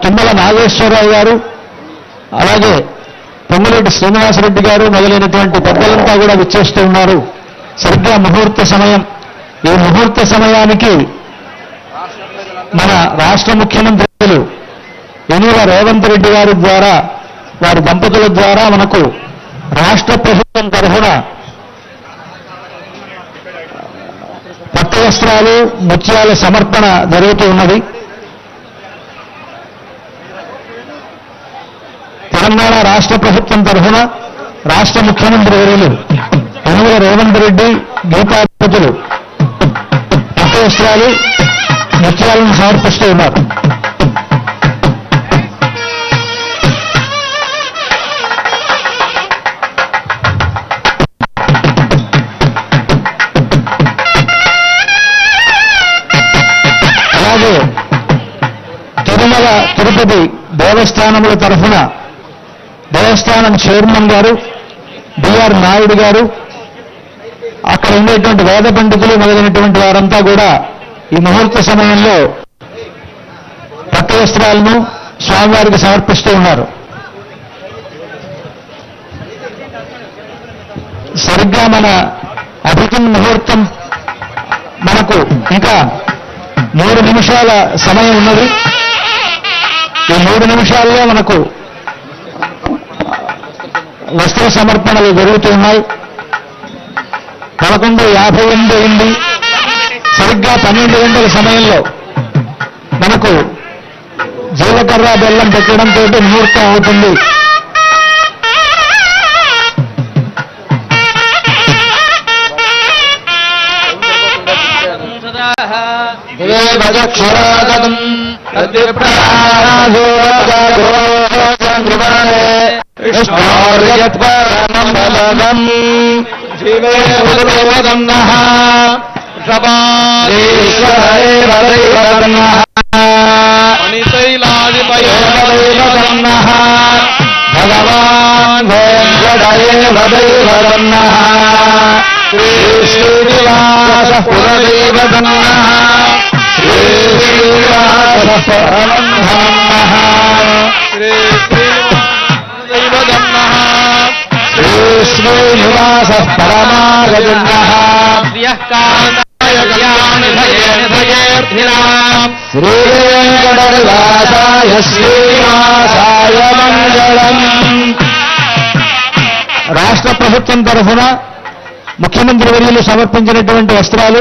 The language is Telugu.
తుమ్మల నాగేశ్వరరావు గారు, అలాగే పొంగులేటి శ్రీనివాసరెడ్డి గారు మొదలైనటువంటి పెద్దలంతా కూడా విచ్చేస్తూ ఉన్నారు. సరిగ్గా ముహూర్త సమయం. ఈ ముహూర్త సమయానికి మన రాష్ట్ర ముఖ్యమంత్రులు యనమల రేవంత్ రెడ్డి గారి ద్వారా, వారి దంపతుల ద్వారా మనకు రాష్ట్ర ప్రభుత్వం తరఫున పట్టు వస్త్రాలు, ముత్యాల సమర్పణ జరుగుతూ ఉన్నది. తెలంగాణ రాష్ట్ర ప్రభుత్వం తరఫున రాష్ట్ర ముఖ్యమంత్రి వర్యులు యనమల రేవంత్ రెడ్డి గీతాధిపతులు పట్టు వస్త్రాలు, ముత్యాలను సమర్పిస్తూ ఉన్నారు. అలాగే తిరుమల తిరుపతి దేవస్థానముల తరఫున దేవస్థానం చైర్మన్ గారు బిఆర్ నాయుడు గారు, అక్కడ ఉండేటువంటి వేద పండితులు మొదలైనటువంటి వారంతా కూడా ఈ ముహూర్త సమయంలో పట్టు వస్త్రాలను స్వామివారికి సమర్పిస్తూ ఉన్నారు. సరిగ్గా మన అభిజిన్ ముహూర్తం మనకు ఇంకా 3 నిమిషాల సమయం ఉన్నది. ఈ 3 నిమిషాల్లో మనకు వస్త్ర సమర్పణలు జరుగుతూ ఉన్నాయి. 11:58 అయింది. సరిగ్గా 12 గంటల సమయంలో మనకు జీలకర్ర బెల్లం పెట్టడంతో ముహూర్తం అవుతుంది. భగవాన్ శ్రీనివాస పురదేవదన్నః శ్రీనివాస శ్రీనివాస పరమాగజన్నః శ్రీవేంకటనివాసాయ శ్రీనివాసాయ మంగళం. రాష్ట్ర ప్రభుత్వం తరఫున ముఖ్యమంత్రి వర్యులు సమర్పించినటువంటి వస్త్రాలు